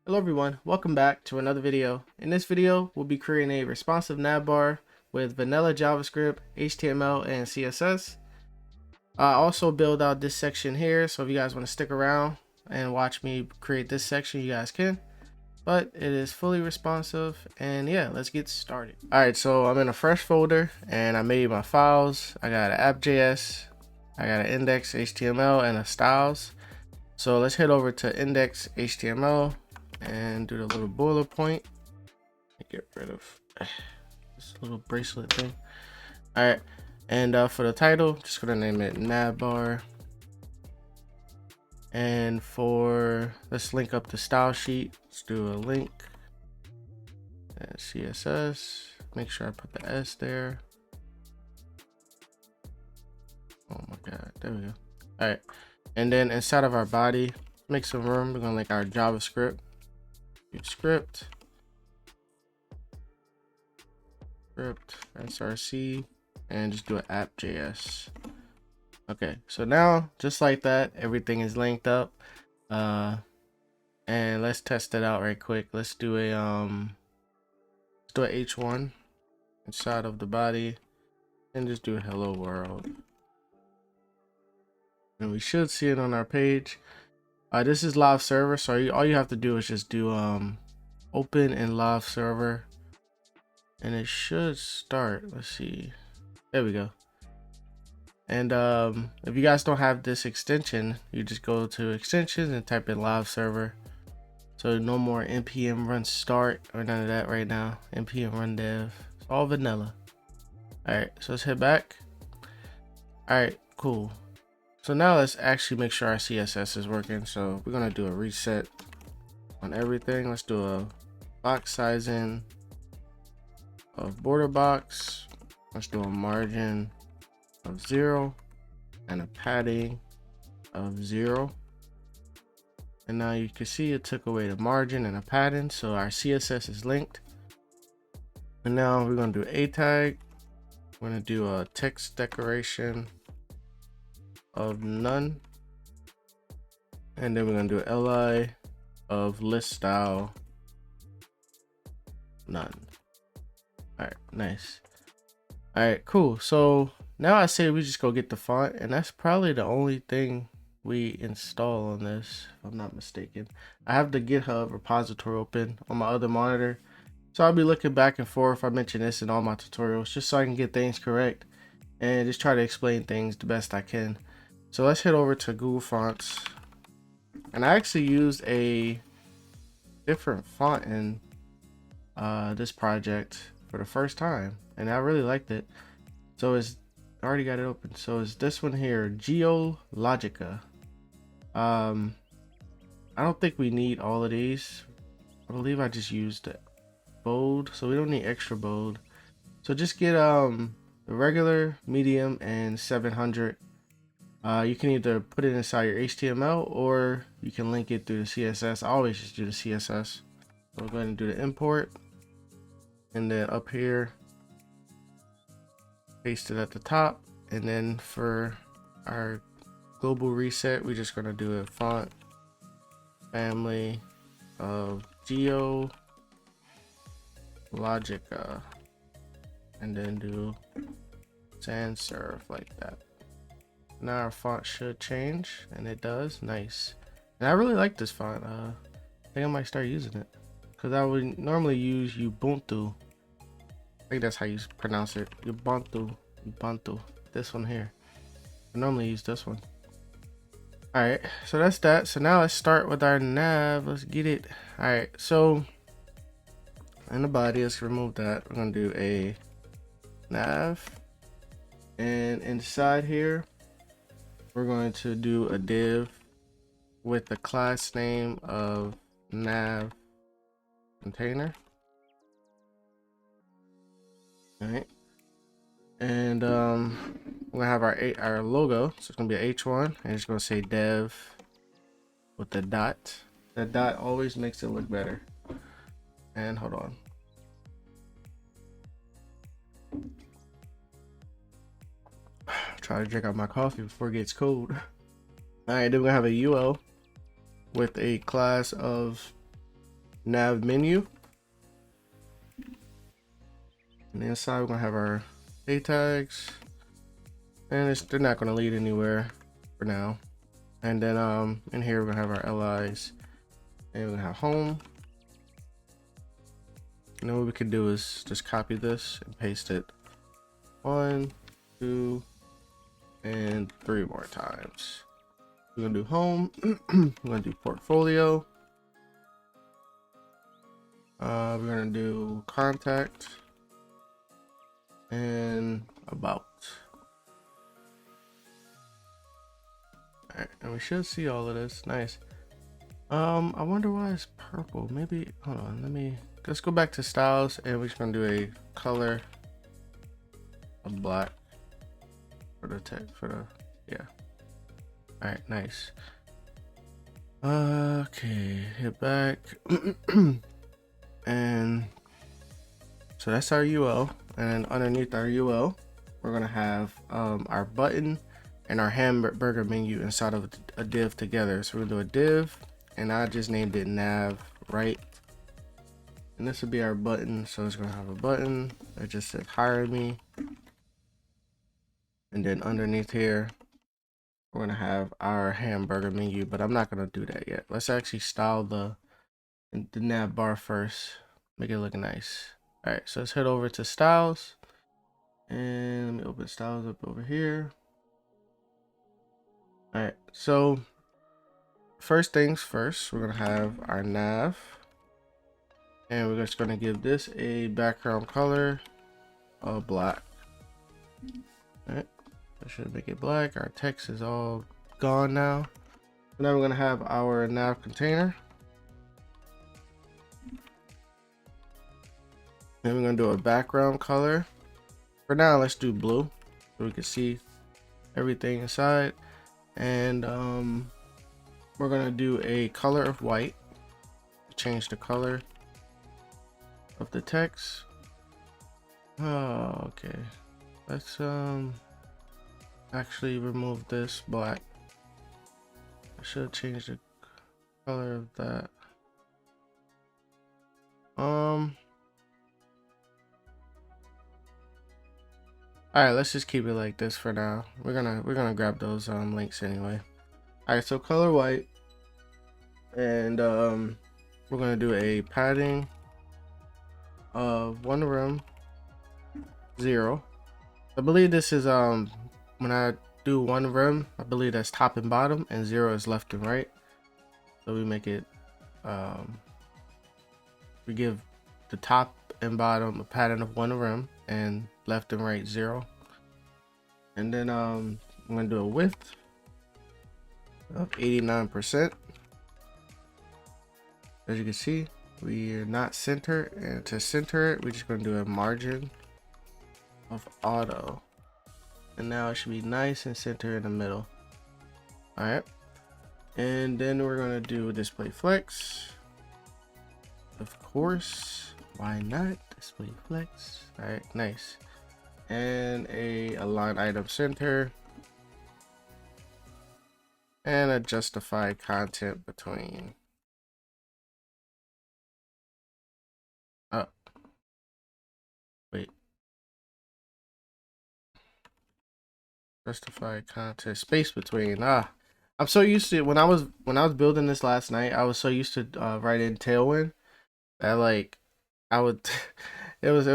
Hello everyone, welcome back to another video. In this video, we'll be creating a responsive navbar with vanilla JavaScript, HTML, and CSS. I also build out this section here, so if you guys want to stick around and watch me create this section, you guys can. But it is fully responsive, and yeah, let's get started. Alright, so I'm in a fresh folder, and I made my files. I got an app.js, I got an index.html, and a styles. So let's head over to index.html and do the little boiler point and get rid of this little bracelet thing. All right, and for the title, just gonna name it navbar. And let's link up the style sheet. Let's do a link and CSS. Make sure I put the S there. Oh my god, there we go. All right, and then inside of our body, make some room. We're gonna link our JavaScript. Script src and just do an app.js. Okay, so now just like that, everything is linked up. And let's test it out right quick. Let's do a h1 inside of the body and just do hello world, and we should see it on our page. This is live server, so all you have to do is just do open in live server, and it should start. Let's see, there we go. And if you guys don't have this extension, you just go to extensions and type in live server. So no more npm run start or none of that right now. Npm run dev, it's all vanilla. All right, so let's head back. All right, cool. So now let's actually make sure our CSS is working. So we're gonna do a reset on everything. Let's do a box sizing of border box. Let's do a margin of 0 and a padding of 0. And now you can see it took away the margin and a padding, so our CSS is linked. And now we're gonna do a tag. We're gonna do a text decoration of none, and then we're gonna do li of list style none. All right, nice. All right, cool. So now I say we just go get the font, and that's probably the only thing we install on this, if I'm not mistaken. I have the GitHub repository open on my other monitor, so I'll be looking back and forth. I mention this in all my tutorials just so I can get things correct and just try to explain things the best I can. So let's head over to Google Fonts, and I actually used a different font in this project for the first time, and I really liked it. So I already got it open. So it's this one here, Geologica. I don't think we need all of these. I believe I just used bold, so we don't need extra bold. So just get the regular, medium, and 700. You can either put it inside your HTML or you can link it through the CSS. I always just do the CSS. So we'll go ahead and do the import, and then up here paste it at the top. And then for our global reset, we're just gonna do a font family of Geologica, and then do sans serif like that. Now our font should change, and it does. Nice. And I really like this font. I think I might start using it, because I would normally use Ubuntu. I think that's how you pronounce it. Ubuntu. This one here. I normally use this one. All right, so that's that. So now let's start with our nav. Let's get it. All right, so in the body, let's remove that. We're gonna do a nav, and inside here we're going to do a div with the class name of nav container. All right, and we're gonna have our logo. So it's gonna be a h1, and it's gonna say dev with the dot. The dot always makes it look better. And hold on. Try to drink out my coffee before it gets cold. All right, then we're gonna have a UL with a class of nav menu. And inside we're gonna have our A tags, and they're not gonna lead anywhere for now. And then in here we're gonna have our LIs, and we're gonna have home. And then what we can do is just copy this and paste it 1, 2, and 3 more times. We're gonna do home. We're gonna do portfolio. We're gonna do contact and about. All right, and we should see all of this. Nice. I wonder why it's purple. Maybe hold on. Let's go back to styles, and we're just gonna do a color of black for the text yeah. All right, nice. Okay, hit back. And so that's our UL, and underneath our UL we're gonna have our button and our hamburger menu inside of a div together. So we're gonna do a div, and I just named it nav right, and this will be our button. So it's gonna have a button that just says hire me, and then underneath here we're gonna have our hamburger menu, but I'm not gonna do that yet. Let's actually style the nav bar first, make it look nice. All right, so let's head over to styles, and let me open styles up over here. All right, so first things first, we're gonna have our nav, and we're just gonna give this a background color of black. All right, that should make it black. Our text is all gone now. So now we're gonna have our nav container. Then we're gonna do a background color. For now, let's do blue so we can see everything inside. And we're gonna do a color of white. Change the color of the text. Oh, okay. Let's actually remove this black. I should change the color of that. All right, let's just keep it like this for now. We're gonna grab those links anyway. All right, so color white, and we're gonna do a padding of 1 rem 0. I believe this is when I do 1 rem, I believe that's top and bottom, and 0 is left and right. So we make it we give the top and bottom a pattern of 1 rem, and left and right 0. And then I'm gonna do a width of 89%. As you can see, we are not center, and to center it, we're just gonna do a margin of auto, and now it should be nice and center in the middle. All right, and then we're gonna do display flex. Of course, why not display flex? All right, nice. And a align item center, and a justify content between. Oh, wait. Justify content space between. I'm so used to it. When I was building this last night, I was so used to writing Tailwind that like I would it was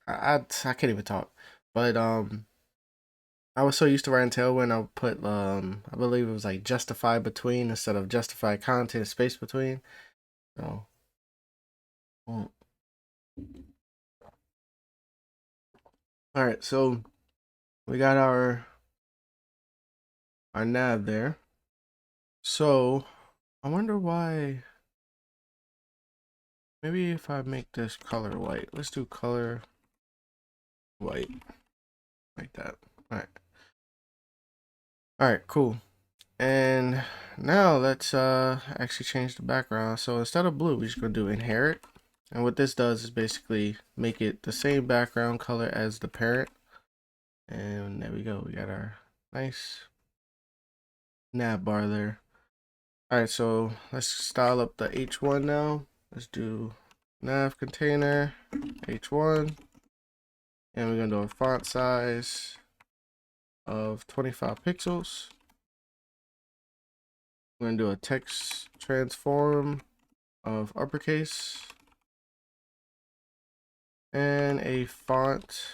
I can't even talk. But I was so used to writing Tailwind, I would put I believe it was like justify between instead of justify content space between. So all right, so we got our nav there. So I wonder why. Maybe if I make this color white, let's do color white like that. All right, cool. And now let's actually change the background. So instead of blue, we're just gonna do inherit. And what this does is basically make it the same background color as the parent. And there we go. We got our nice nav bar there. All right, so let's style up the H1 now. let's do nav container h1, and we're gonna do a font size of 25 pixels. We're gonna do a text transform of uppercase and a font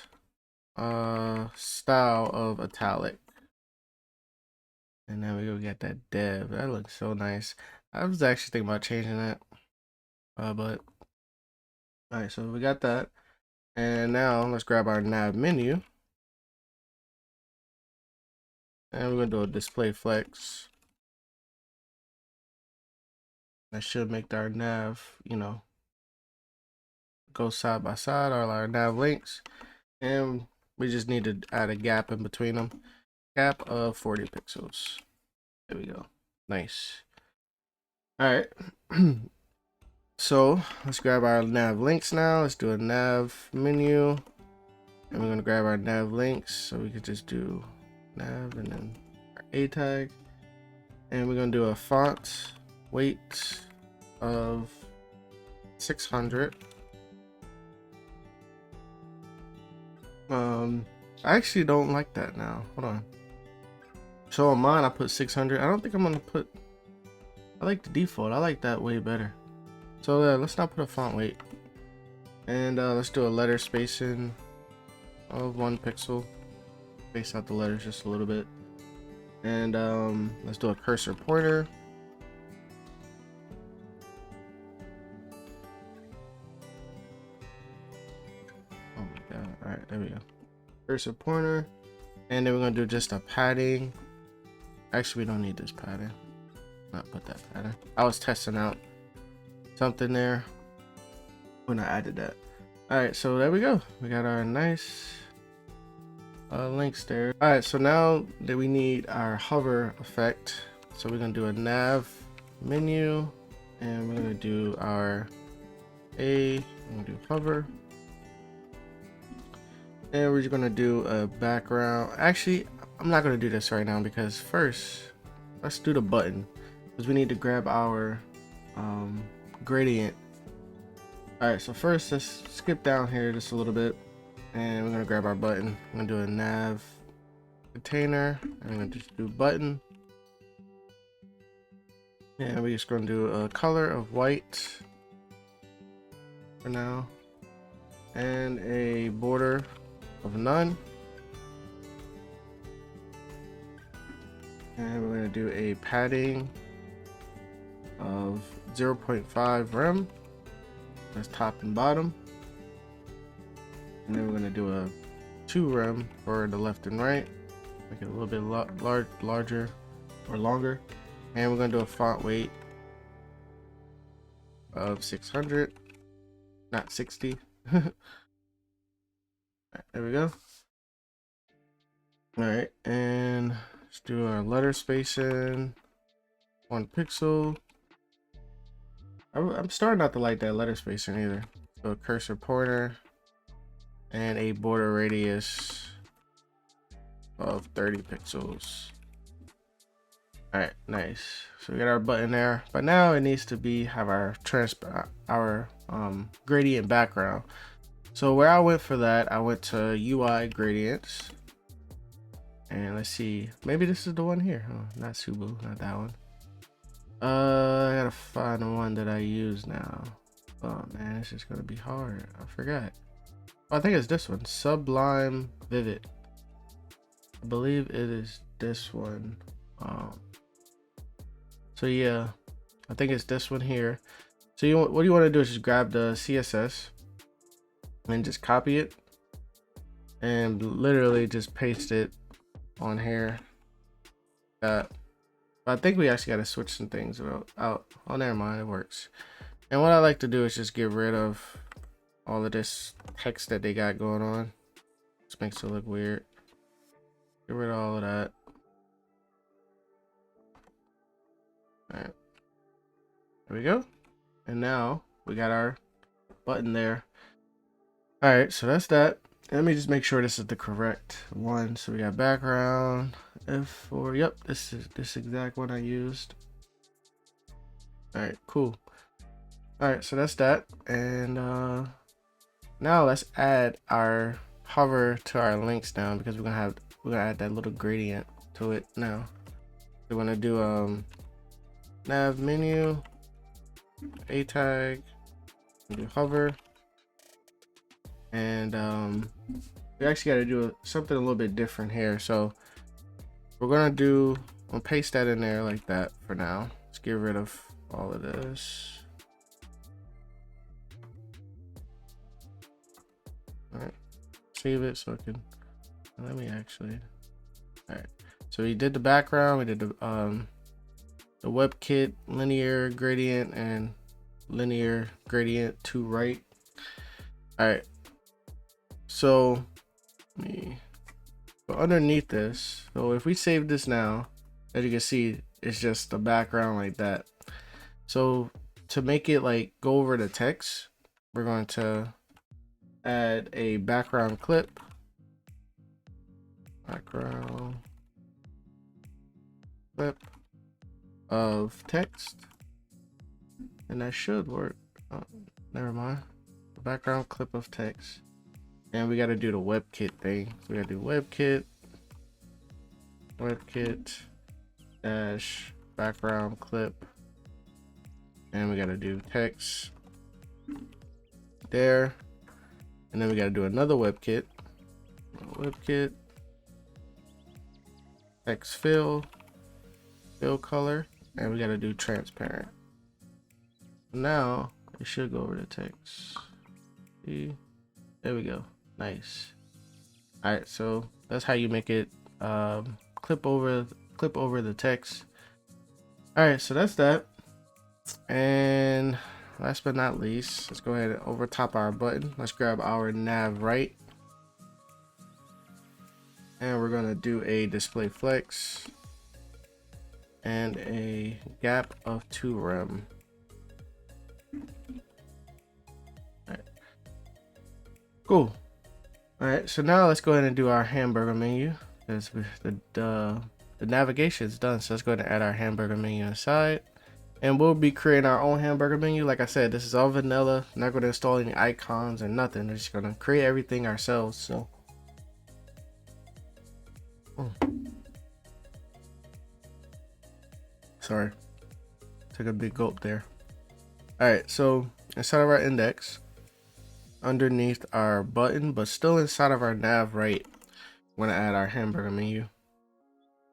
style of italic. And then we go get that dev. That looks so nice. I was actually thinking about changing that, but all right. So we got that, and now let's grab our nav menu, and we're gonna do a display flex. That should make our nav, go side by side, all our nav links, and we just need to add a gap in between them. Gap of 40 pixels. There we go. Nice. All right. So let's grab our nav links now. Let's do a nav menu, and we're gonna grab our nav links. So we could just do nav and then our a tag, and we're gonna do a font weight of 600. I actually don't like that now. Hold on. So on mine I put 600. I don't think I'm gonna put. I like the default. I like that way better. So let's not put a font weight, and let's do a letter spacing of 1 pixel. Space out the letters just a little bit, and let's do a cursor pointer. Oh my god! All right, there we go. Cursor pointer, and then we're gonna do just a padding. Actually, we don't need this padding. Not put that pattern. I was testing out something there when I added that. All right, so there we go. We got our nice links there. All right, so now that we need our hover effect, so we're gonna do a nav menu, and we're gonna do our we're gonna do hover, and we're just gonna do a background. Actually, I'm not gonna do this right now because first let's do the button, because we need to grab our gradient. All right, so first let's skip down here just a little bit, and we're gonna grab our button. I'm gonna do a nav container, and I'm gonna just do button, and we're just gonna do a color of white for now, and a border of none, and we're gonna do a padding of 0.5 rem. That's top and bottom, and then we're gonna do a 2 rem for the left and right, make it a little bit larger or longer, and we're gonna do a font weight of 600, not 60. Right, there we go. All right, and let's do our letter spacing 1 pixel. I'm starting not to like that letter spacing either. So a cursor pointer and a border radius of 30 pixels. All right, nice. So we got our button there, but now it needs to have our gradient background. So where I went for that, I went to UI gradients, and let's see, maybe this is the one here. Oh, not Subu, not that one. I gotta find the one that I use now. Oh man, it's just gonna be hard. I forgot. Oh, I think it's this one, Sublime Vivid. I believe it is this one. So yeah, I think it's this one here. So what you want to do is just grab the CSS and just copy it and literally just paste it on here. But I think we actually got to switch some things out. Oh, never mind, it works. And what I like to do is just get rid of all of this text that they got going on. Just makes it look weird. Get rid of all of that. All right, there we go. And now we got our button there. All right, so that's that. Let me just make sure this is the correct one. So we got background F4. Yep, this is this exact one I used. All right, cool. All right, so that's that. And now let's add our hover to our links now, because we're gonna add that little gradient to it now. We're gonna do nav menu, a tag, do hover, and we actually got to do something a little bit different here. So we're gonna paste that in there like that for now. Let's get rid of all of this. All right, save it so it can. Let me actually. All right, so we did the background. We did the WebKit linear gradient and linear gradient to right. All right, so let me go underneath this. So if we save this now, as you can see, it's just the background like that. So to make it like go over the text, we're going to add a background clip. Background clip of text, and that should work. Oh, never mind. Background clip of text, and we got to do the WebKit thing. So we got to do WebKit dash background clip, and we got to do text there, and then we got to do another WebKit text fill color, and we got to do transparent. Now it should go over the text. See? There we go. Nice. All right, so that's how you make it clip over the text. All right, so that's that. And last but not least, let's go ahead and over top our button. Let's grab our nav right, and we're gonna do a display flex and a gap of 2 rem. All right. Cool. All right, so now let's go ahead and do our hamburger menu, because the navigation is done. So let's go ahead and add our hamburger menu inside, and we'll be creating our own hamburger menu. Like I said, this is all vanilla. I'm not going to install any icons or nothing. We're just going to create everything ourselves. So sorry, took a big gulp there. All right, so inside of our index, underneath our button, but still inside of our nav right, we're going to add our hamburger menu.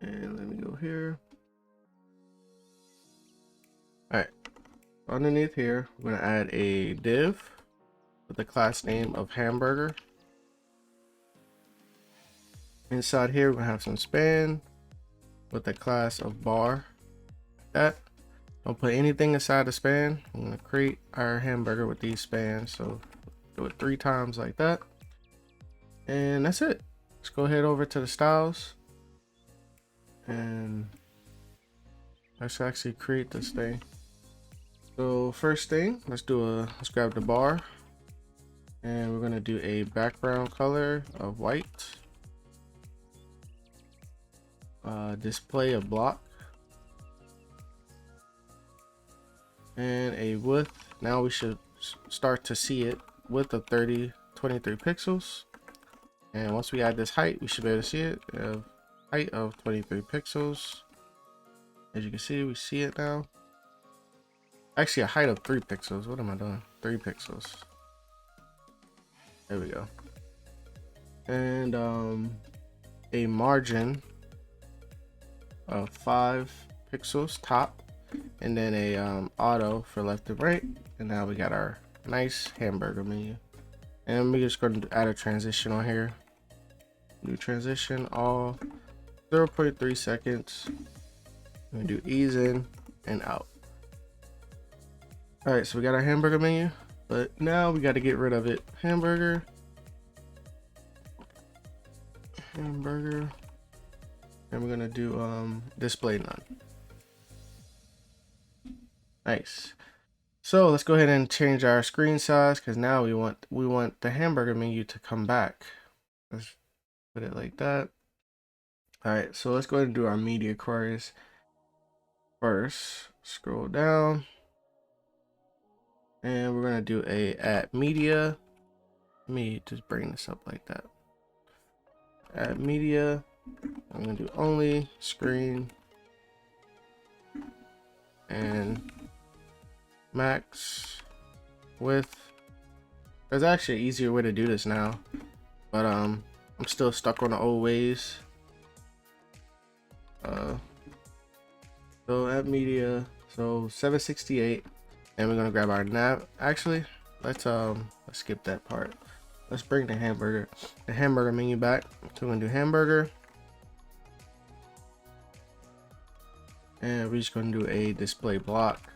And let me go here. All right, underneath here, we're going to add a div with the class name of hamburger. Inside here, we're going to have some span with the class of bar. Don't put anything inside the span. I'm going to create our hamburger with these spans. So do it 3 times like that. And that's it. Let's go ahead over to the styles. And let's actually create this thing. So first thing, let's grab the bar, and we're gonna do a background color of white, display a block, and a width. Now we should start to see it, width of 23 pixels. And once we add this height, we should be able to see it. Height of 23 pixels. As you can see, we see it now. Actually, a height of 3 pixels. What am I doing? 3 pixels. There we go. And a margin of 5 pixels top, and then a auto for left and right. And now we got our nice hamburger menu. And we're just going to add a transition on here. New transition, all 0.3 seconds. I'm gonna do ease in and out. All right, so we got our hamburger menu, but now we got to get rid of it. Hamburger, and we're gonna do display none. Nice. So let's go ahead and change our screen size, because now we want the hamburger menu to come back. Let's put it like that. All right, so let's go ahead and do our media queries first. Scroll down. And we're gonna do a add media. Let me just bring this up like that. Add media. I'm gonna do only screen and max width. There's actually an easier way to do this now, but I'm still stuck on the old ways. So add media, so 768, and we're gonna grab our nav. Actually, let's skip that part. Let's bring the hamburger menu back. So we're gonna do hamburger, and we're just gonna do a display block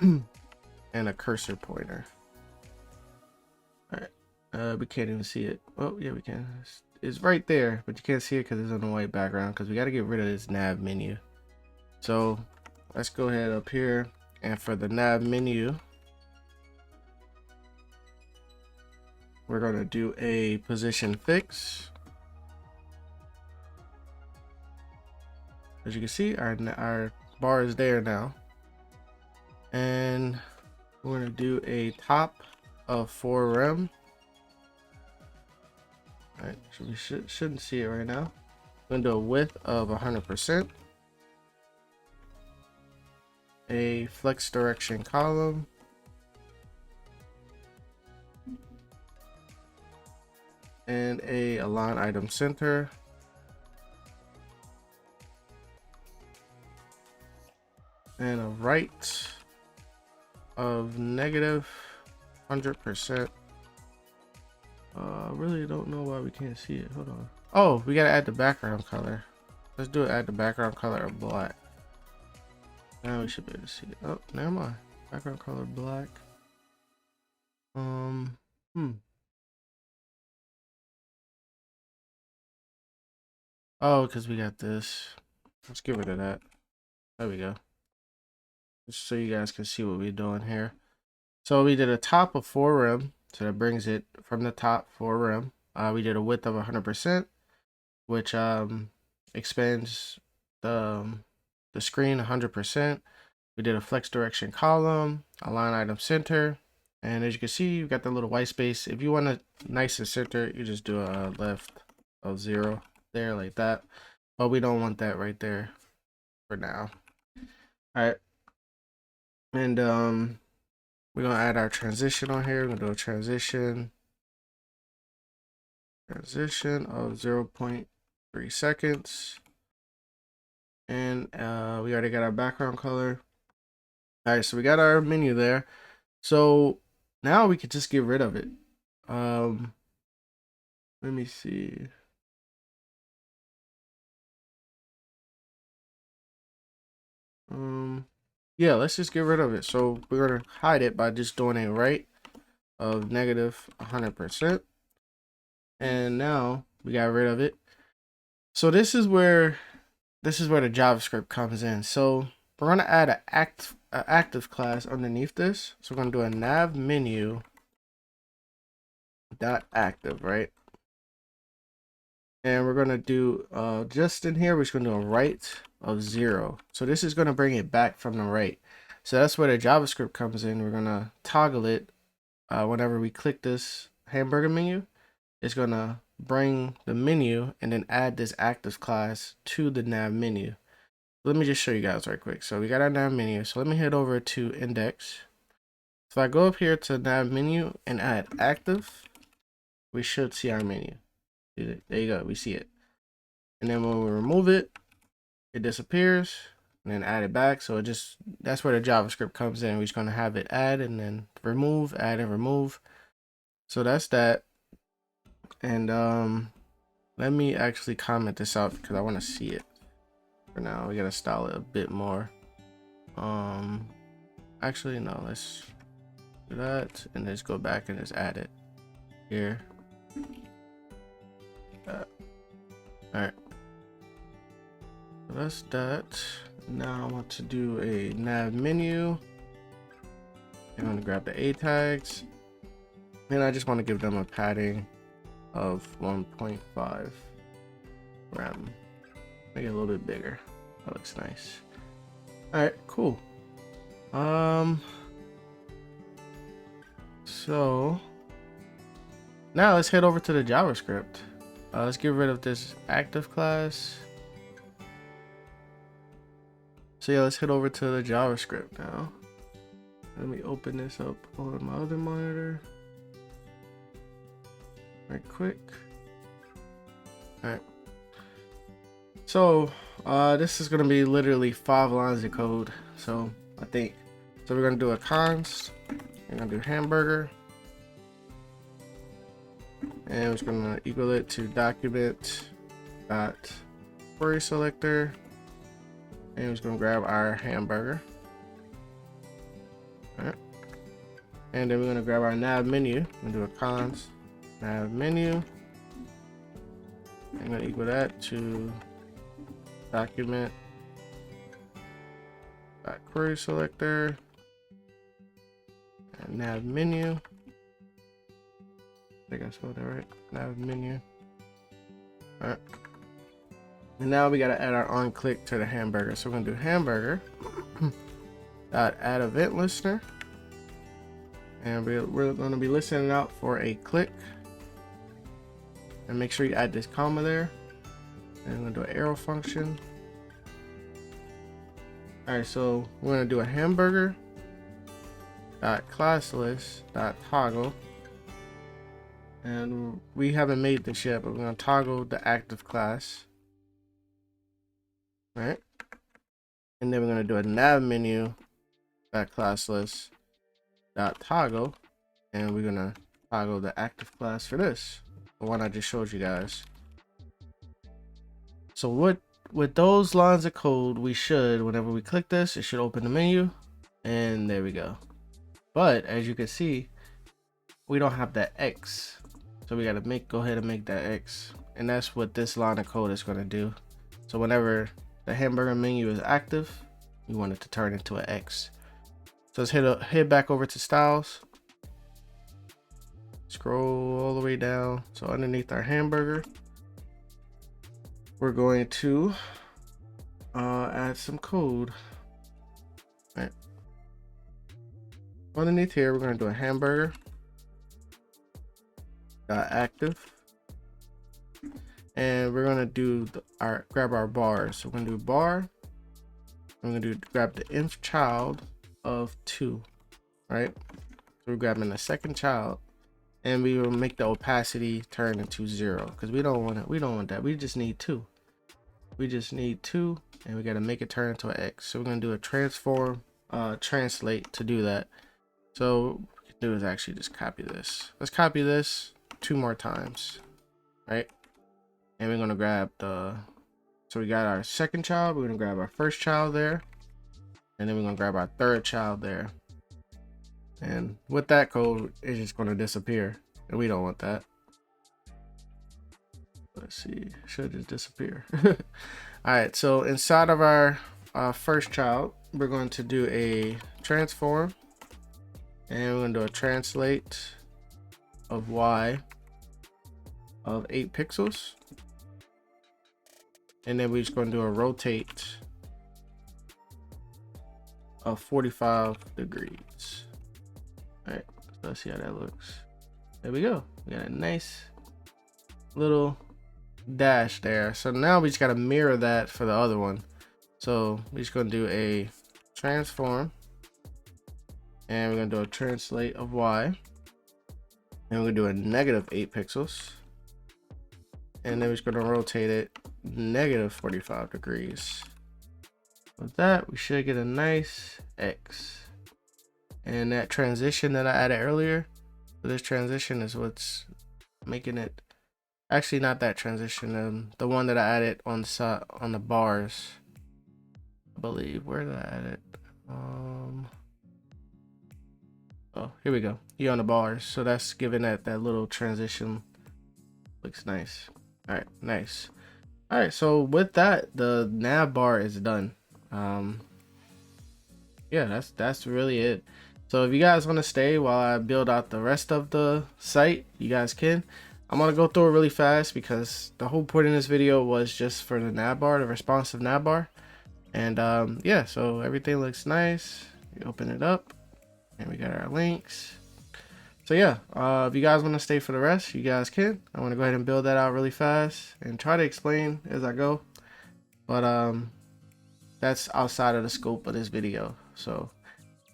and a cursor pointer. All right, we can't even see it. Oh yeah, we can. It's right there, but you can't see it because it's on the white background, because we got to get rid of this nav menu. So let's go ahead up here, and for the nav menu, we're going to do a position fix. As you can see, our bar is there now, and we're going to do a top of 4 rem. All right, so we shouldn't see it right now. I'm going to do a width of 100%. A flex direction column. And a align item center. And a right of negative 100%. I really don't know why we can't see it. Hold on. Oh, we gotta add the background color. Let's do it. Add the background color of black. Now we should be able to see it. Oh, never mind. Background color black. Oh, because we got this. Let's get rid of that. There we go. Just so you guys can see what we're doing here. So we did a top of 4 rem. So that brings it from the top 4 rem. We did a width of 100%, which expands the screen 100%. We did a flex direction column, align item center, and as you can see, you've got the little white space. If you want it nice and center, you just do a left of 0 there like that. But we don't want that right there for now. All right, and we're gonna add our transition on here. We're gonna do a transition of 0.3 seconds, and we already got our background color. All right, so we got our menu there. So now we could just get rid of it. Let me see. Yeah, let's just get rid of it. So we're gonna hide it by just doing a right of negative 100%. And now we got rid of it. So this is where the JavaScript comes in. So we're gonna add an active class underneath this. So we're gonna do a nav menu dot active, right? And we're gonna do just in here, we're just gonna do a right of 0. So this is gonna bring it back from the right. So that's where the JavaScript comes in. We're gonna toggle it whenever we click this hamburger menu. It's gonna bring the menu and then add this active class to the nav menu. Let me just show you guys right quick. So we got our nav menu. So let me head over to index. So I go up here to nav menu and add active, we should see our menu. There you go, we see it. And then when we remove it, it disappears, and then add it back. So it just, that's where the JavaScript comes in. We're just gonna have it add and then remove, add and remove. So that's that. And let me actually comment this out because I want to see it. For now, we gotta style it a bit more. Actually no, let's do that and just go back and just add it here. All right, so that's that. Now I want to do a nav menu. I'm gonna grab the A tags, and I just want to give them a padding of 1.5 rem. Make it a little bit bigger. That looks nice. All right, cool. So now let's head over to the JavaScript. Let's get rid of this active class. So yeah, let's head over to the JavaScript now. Let me open this up on my other monitor right quick. All right. So this is gonna be literally 5 lines of code. So I think so. We're gonna do a const. We're gonna do hamburger, and we're just gonna equal it to document dot query selector, and we're just gonna grab our hamburger. All right. And then we're gonna grab our nav menu and do a const nav menu. I'm gonna equal that to document query selector and nav menu. I think I spelled that right. Nav menu. All right. And now we gotta add our on click to the hamburger. So we're gonna do hamburger dot add event listener, and we're gonna be listening out for a click. And make sure you add this comma there. And we're gonna do an arrow function. All right, so we're gonna do a hamburger dot class list dot toggle, and we haven't made this yet, but we're gonna toggle the active class. All right, and then we're gonna do a nav menu dot class list dot toggle, and we're gonna toggle the active class for this, the one I just showed you guys. So with those lines of code, we should, whenever we click this, it should open the menu, and there we go. But as you can see, we don't have that X, so we gotta go ahead and make that X, and that's what this line of code is gonna do. So whenever the hamburger menu is active, we want it to turn into an X. So let's head back over to styles, scroll all the way down. So underneath our hamburger, we're going to add some code. All right. Underneath here, we're going to do a hamburger active, and we're going to do grab our bars. So we're going to do bar. We're going to grab the nth child of 2, right? So we're grabbing the second child, and we will make the opacity turn into 0 because we don't want that. We just need 2. We just need 2, and we got to make it turn into an X. So we're going to do a transform translate to do that. So what we can do is actually just copy this. Let's copy this 2 more times, right? And we're going to grab so we got our second child, we're going to grab our first child there, and then we're going to grab our third child there. And with that code, it's just going to disappear, and we don't want that. Let's see, it should just disappear. All right, so inside of our first child, we're going to do a transform, and we're going to do a translate of y of 8 pixels, and then we're just going to do a rotate of 45 degrees. All right, so let's see how that looks. There we go. We got a nice little dash there. So now we just got to mirror that for the other one. So we're just going to do a transform, and we're going to do a translate of y, and we're going to do a negative 8 pixels, and then we're just going to rotate it negative 45 degrees. With that, we should get a nice X. And that transition that I added earlier, so this transition is what's making it. Actually, not that transition. The one that I added on the side on the bars, I believe. Where did I add it? Oh, here we go. Here on the bars. So that's giving that little transition. Looks nice. All right, nice. All right, so with that, the nav bar is done. Yeah, that's really it. So if you guys want to stay while I build out the rest of the site, you guys can. I'm gonna go through it really fast because the whole point in this video was just for the nav bar, the responsive nav bar. And yeah, so everything looks nice. We open it up and we got our links. So yeah, if you guys want to stay for the rest, you guys can. I want to go ahead and build that out really fast and try to explain as I go. But that's outside of the scope of this video. So,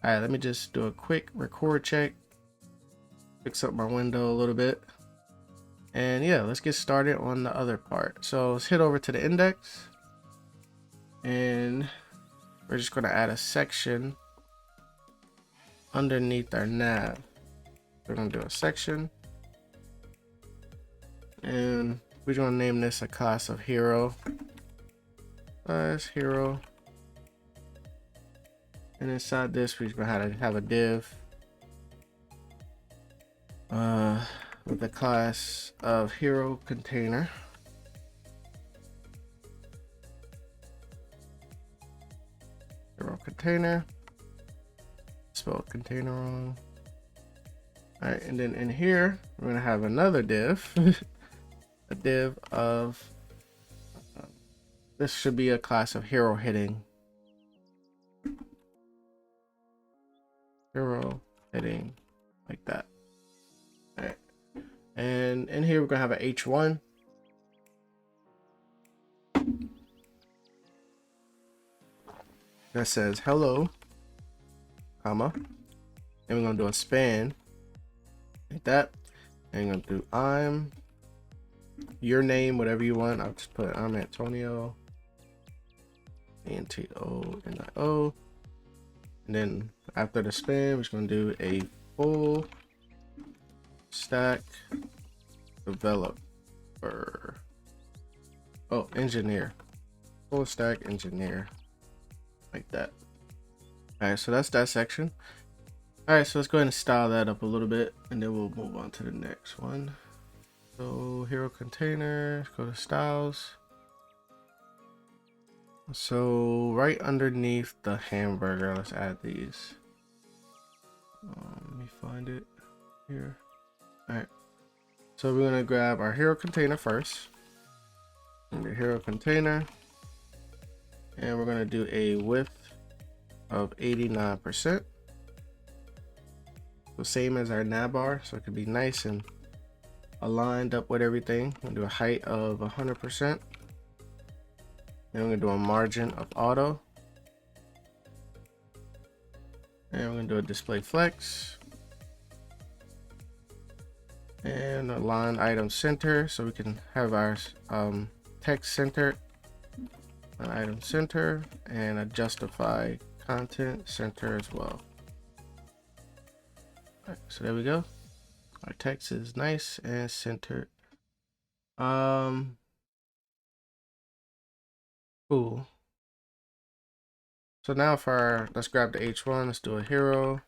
all right, let me just do a quick record check. Fix up my window a little bit. And yeah, let's get started on the other part. So let's head over to the index. And we're just going to add a section underneath our nav. We're going to do a section. And we're going to name this a class of hero. Class hero. And inside this, we're going to have a div. With the class of hero container. Hero container. Spelled container wrong. Alright, and then in here, we're going to have another div. A div of, this should be a class of hero heading. Hero heading, like that. Alright. And in here, we're going to have an H1. That says hello, comma. And we're going to do a span. Like that. And I'm gonna do I'm your name, whatever you want. I'll just put I'm Antonio, ANTONIO. And then after the span, we're just gonna do a full stack developer. Oh, engineer. Full stack engineer. Like that. Alright, so that's that section. Alright, so let's go ahead and style that up a little bit and then we'll move on to the next one. So hero container, go to styles. So right underneath the hamburger, let's add these. Let me find it here. Alright, so we're gonna grab our hero container first. And the hero container. And we're gonna do a width of 89%. So same as our navbar, so it could be nice and aligned up with everything. We'll do a height of 100%. Then we're gonna do a margin of auto. And we're gonna do a display flex. And align item center, so we can have our text centered. An item center and a justify content center as well. All right, so there we go. Our text is nice and centered. Cool. So now for our, let's grab the H1. Let's do a hero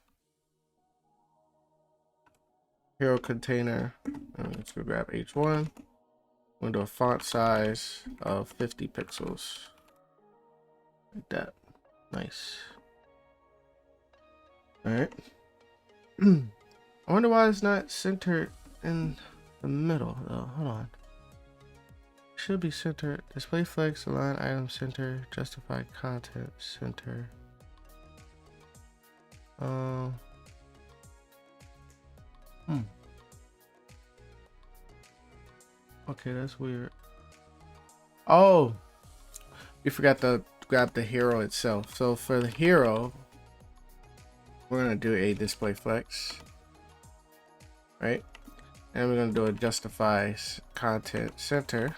container. And let's go grab H1. We're gonna do a font size of 50 pixels. Like that. Nice. All right. I wonder why it's not centered in the middle though. Hold on. It should be centered. Display flex, align item center, justify content center. Okay, that's weird. Oh, we forgot to grab the hero itself. So for the hero, we're gonna do a display flex, right? And we're gonna do a justify content center,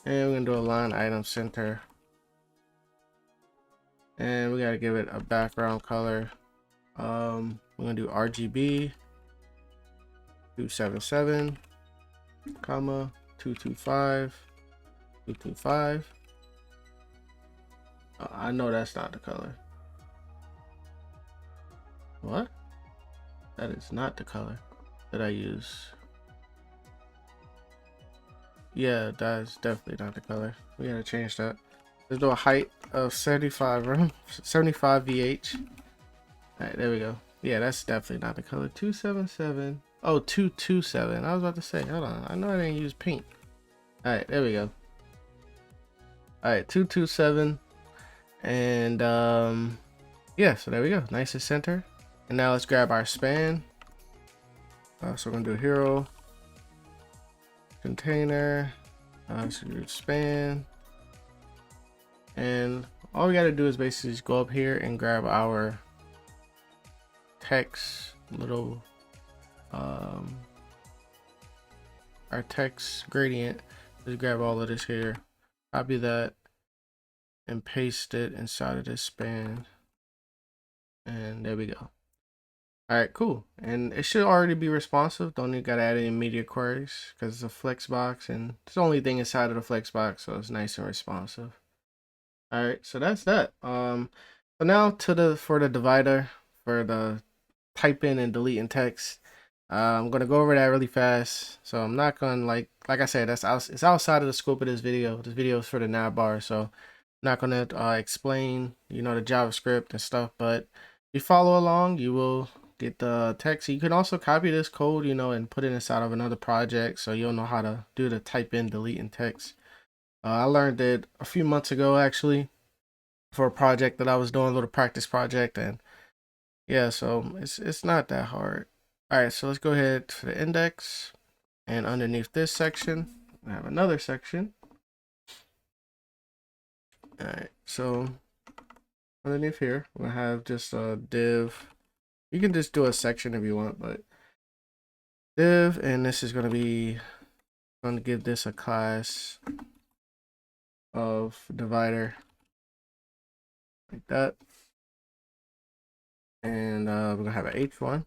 and we're gonna do a line item center, and we gotta give it a background color. We're gonna do RGB 277, comma 225 225. I know that's not the color. What? That is not the color that I use. Yeah, that is definitely not the color. We gotta change that. Let's do a height of 75 VH. Alright, there we go. Yeah, that's definitely not the color. 277. Oh, 227. I was about to say, hold on. I know I didn't use pink. Alright, there we go. Alright, 227. And Yeah, so there we go, nice and center. And now let's grab our span. So we're gonna do hero container, so do span, and all we gotta do is basically just go up here and grab our text little our text gradient. Just grab all of this here, copy that, and paste it inside of this span, and there we go. All right, cool. And it should already be responsive. Don't even gotta add any media queries because it's a flex box, and it's the only thing inside of the flex box, so it's nice and responsive. All right, so that's that. So now for the divider for the type in and deleting text. I'm gonna go over that really fast. So I'm not gonna like I said, it's outside of the scope of this video. This video is for the navbar, so I'm not gonna explain the JavaScript and stuff. But if you follow along, you will get the text. You can also copy this code, and put it inside of another project, so you'll know how to do the type in, delete, and text. I learned it a few months ago actually for a project that I was doing, a little practice project, and yeah, so it's not that hard. All right, so let's go ahead to the index, and underneath this section, I have another section. All right, so underneath here, we'll have just a div. You can just do a section if you want, but div, and this is going to give this a class of divider like that. And we're going to have an H1,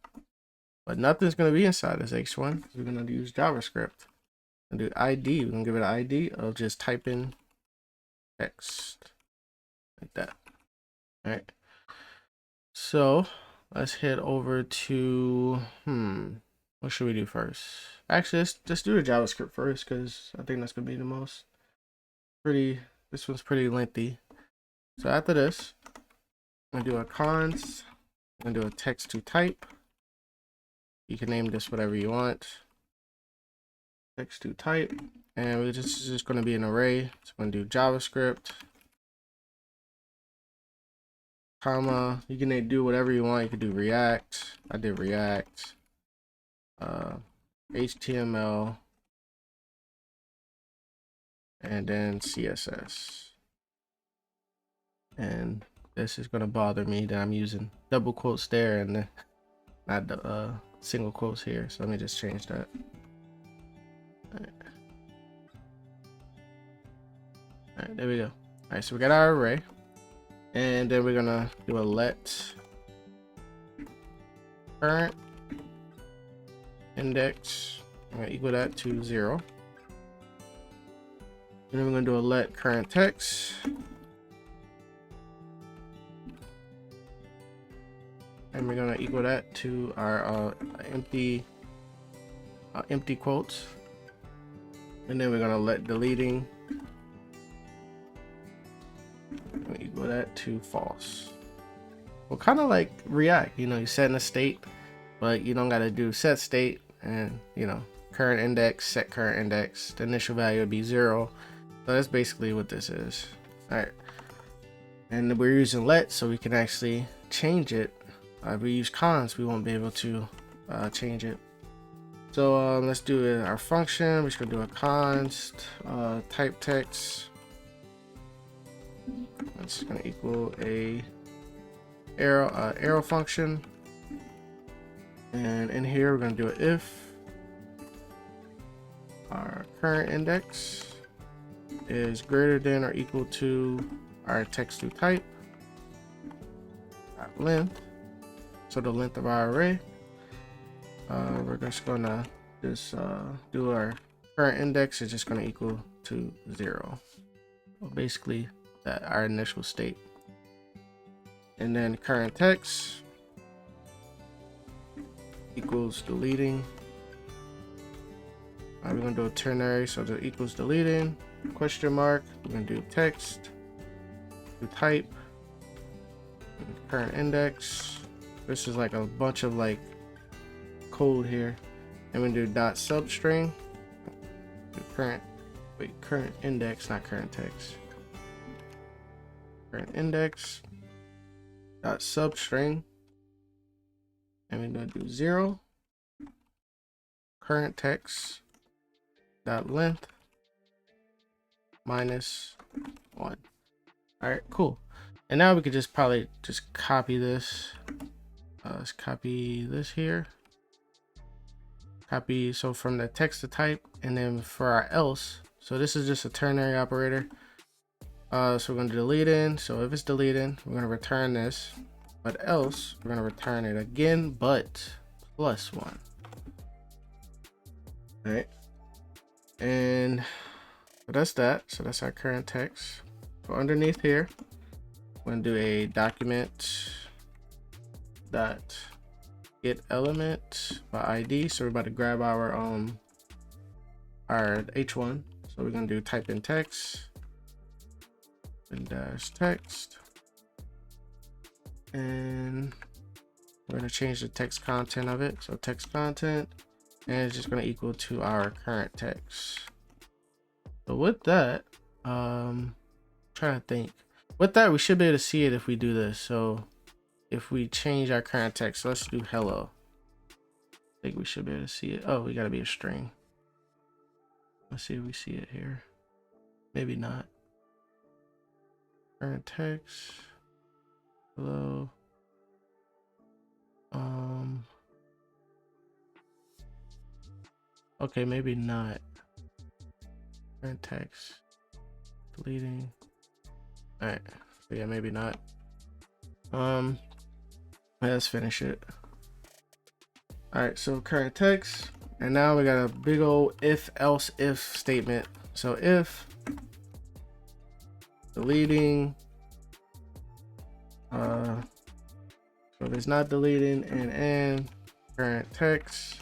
but nothing's going to be inside this H1 because we're going to use JavaScript. And do ID, we're going to give it an ID of just type in text like that. All right, so let's head over to what should we do first? Actually, let's do the JavaScript first because I think that's gonna be the most this one's pretty lengthy. So after this, I'm gonna do a const, I'm gonna do a text to type. You can name this whatever you want, text to type, and this is just gonna be an array. So I'm gonna do JavaScript comma, you can do whatever you want. You could do React. I did React, HTML, and then CSS. And this is gonna bother me that I'm using double quotes there and not the single quotes here. So let me just change that. All right, there we go. All right, so we got our array. And then we're gonna do a let current index. I'm gonna equal that to 0. And then we're gonna do a let current text. And we're gonna equal that to our empty quotes. And then we're gonna let deleting equal that to false. Well, kind of like React, you set in a state, but you don't gotta do set state and current index, set current index. The initial value would be 0. So that's basically what this is. All right, and we're using let, so we can actually change it. If we use const, we won't be able to change it. So let's do our function. We're just gonna do a const type text. It's gonna equal a arrow function, and in here we're gonna do an if our current index is greater than or equal to our text to type length. So the length of our array. We're just gonna do our current index is just gonna equal to 0. Well, basically that our initial state. And then current text equals deleting. We're gonna do a ternary, so the equals deleting question mark. We're gonna do text to type current index. This is like a bunch of like code here. And we're gonna do dot substring current index, not current text. Current index dot substring, and we're gonna do 0 current text dot length minus 1. All right, cool. And now we could just probably just copy this. Let's copy this here. Copy, so from the text to type, and then for our else, so this is just a ternary operator. So we're going to delete in. So if it's deleted, we're going to return this, but else we're going to return it again, but plus 1. All right. And so that's that. So that's our current text. So underneath here, we're going to do a document dot get element by ID. So we're about to grab our H1. So we're going to do type in text and dash text, and we're going to change the text content of it. So text content, and it's just going to equal to our current text. So with that, trying to think, with that we should be able to see it if we do this. So if we change our current text, so let's do hello. I think we should be able to see it. Oh, we got to be a string. Let's see if we see it here. Maybe not. Current text. Hello. Okay, maybe not. Current text. Deleting. All right. So yeah, maybe not. Let's finish it. All right. So current text, and now we got a big old if else if statement. So if deleting, so if it's not deleting, and current text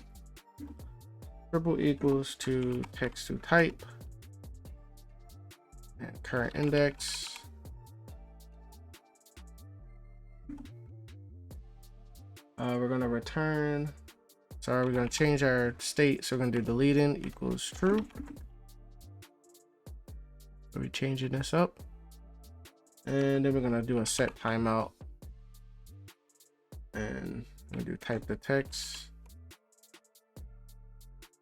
triple equals to text to type and current index. We're gonna return. Sorry, we're gonna change our state. So we're gonna do deleting equals true. So we're changing this up, and then we're gonna do a set timeout, and we're gonna do type the text,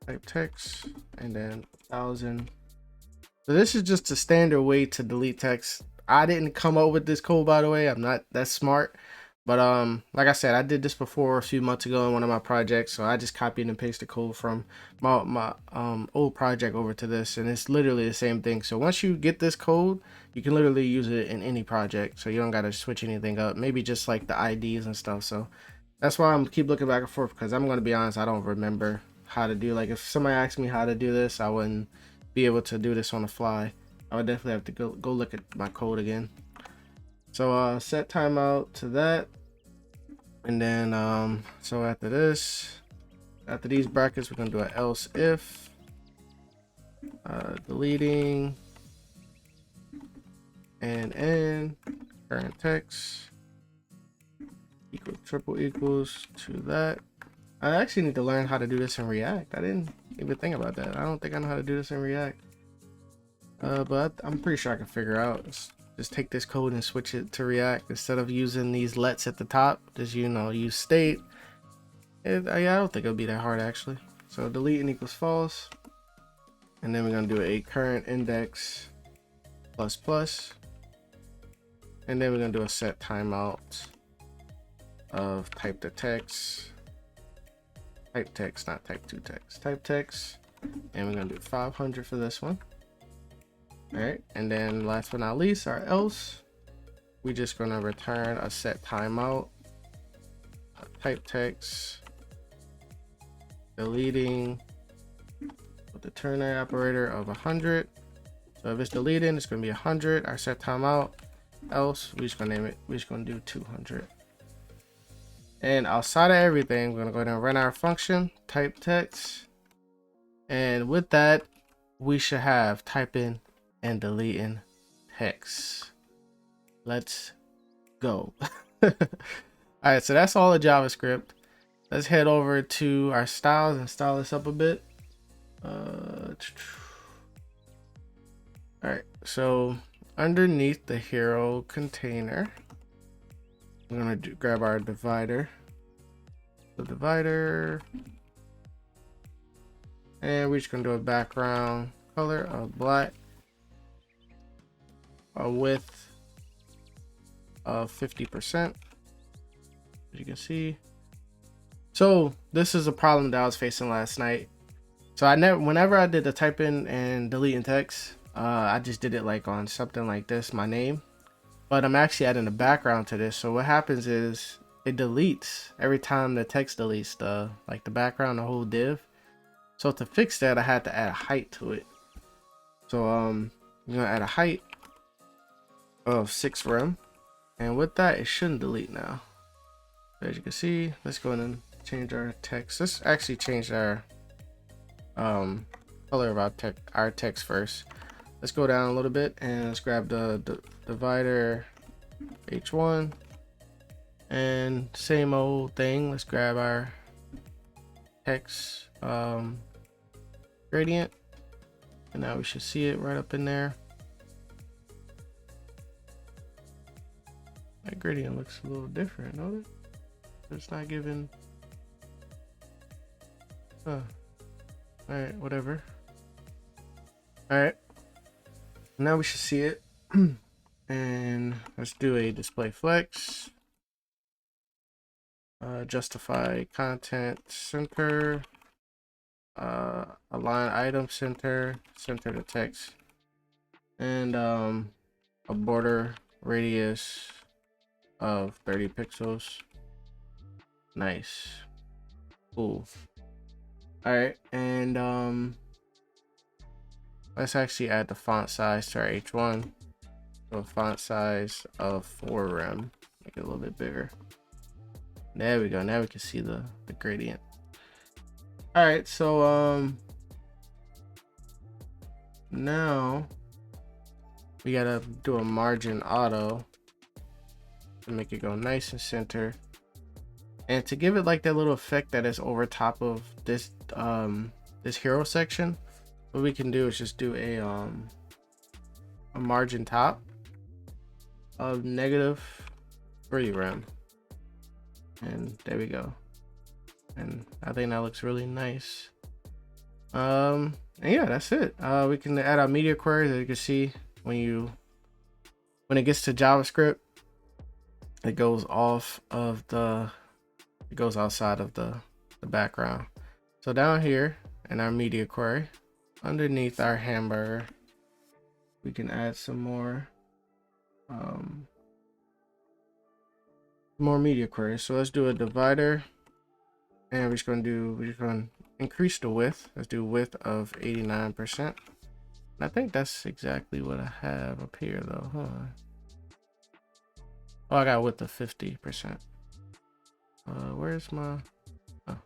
type text, and then 1000. So this is just a standard way to delete text. I didn't come up with this code, by the way. I'm not that smart, but like I said, I did this before a few months ago in one of my projects. So I just copied and pasted code from my old project over to this, and it's literally the same thing. So once you get this code, you can literally use it in any project. So you don't got to switch anything up. Maybe just like the IDs and stuff. So that's why I'm keep looking back and forth, because I'm gonna be honest, I don't remember how to do. Like if somebody asked me how to do this, I wouldn't be able to do this on the fly. I would definitely have to go look at my code again. So set timeout to that, and then so after this, after these brackets, we're gonna do an else if deleting and current text equal triple equals to that. I actually need to learn how to do this in React. I didn't even think about that. I don't think I know how to do this in React. But I'm pretty sure I can figure out. Just take this code and switch it to React instead of using these lets at the top. Just, you know, use state. Yeah, I don't think it'll be that hard actually. So deleting equals false, and then we're gonna do a current index plus plus, and then we're gonna do a set timeout of type the text. Type text, not type to text. Type text, and we're gonna do 500 for this one. All right, and then last but not least, our else, we're just gonna return a set timeout, type text, deleting with the ternary operator of 100. So if it's deleting, it's gonna be 100. Our set timeout, else, we're just gonna name it. We're just gonna do 200. And outside of everything, we're gonna go ahead and run our function, type text, and with that, we should have typing and deleting text. Let's go. All right, so that's all the JavaScript. Let's head over to our styles and style this up a bit. All right, so underneath the hero container, we're gonna grab our divider, the divider, and we're just gonna do a background color of black, a width of 50%, as you can see. So this is a problem that I was facing last night. So whenever I did the type in and deleting text, I just did it like on something like this, my name, but I'm actually adding a background to this. So what happens is it deletes every time the text deletes the background, the whole div. So to fix that, I had to add a height to it. So I'm gonna add a height of 6 rem, and with that, it shouldn't delete now. So as you can see, let's go ahead and change our text. Let's actually change our color of our text first. Let's go down a little bit and let's grab the divider H1, and same old thing. Let's grab our text gradient, and now we should see it right up in there. That gradient looks a little different, don't it? It's not giving. All right, whatever. All right, now we should see it. And let's do a display flex, justify content center, align item center the text, and a border radius of 30 pixels. Nice, cool. All right, and let's actually add the font size to our H1. So a font size of 4 rem, make it a little bit bigger. There we go. Now we can see the gradient. All right, so now we gotta do a margin auto to make it go nice and center, and to give it like that little effect that is over top of this this hero section. What we can do is just do a margin top of -3 rem, and there we go. And I think that looks really nice. And yeah, that's it. We can add our media queries. As you can see, when it gets to JavaScript, it goes it goes outside of the background. So down here in our media query, underneath our hamburger, we can add some more media queries. So let's do a divider, and we're just going to increase the width. Let's do width of 89%. And I think that's exactly what I have up here though, huh? Oh, I got width of 50%. Where's my, oh,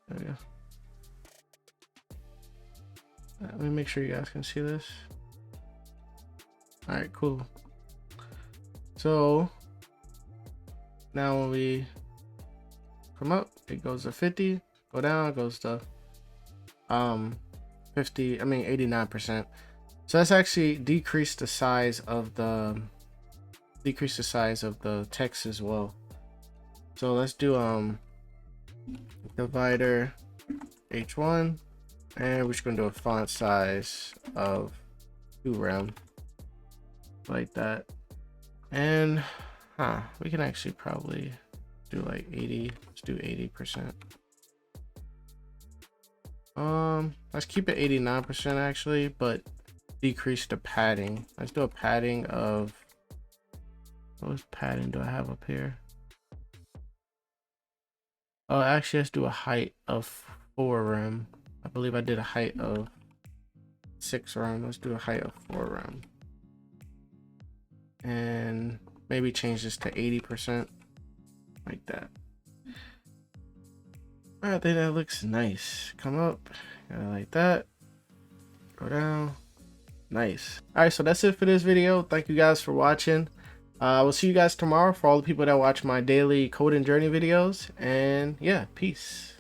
there we go. Let me make sure you guys can see this. All right, cool. So now when we come up, it goes to 50, go down, it goes to 89%. So that's actually decreased the size of the text as well. So let's do divider H1, and we're just gonna do a font size of 2 rem, like that. And we can actually probably do like 80. Let's do 80%. Let's keep it 89% actually, but decrease the padding. Let's do a padding of, what padding do I have up here? Oh, actually, let's do a height of 4 rem. I believe I did a height of 6 rem. Let's do a height of 4 rem. And maybe change this to 80%, like that. I think that looks nice. Come up, like that. Go down. Nice. All right, so that's it for this video. Thank you guys for watching. We'll see you guys tomorrow for all the people that watch my daily coding journey videos. And yeah, peace.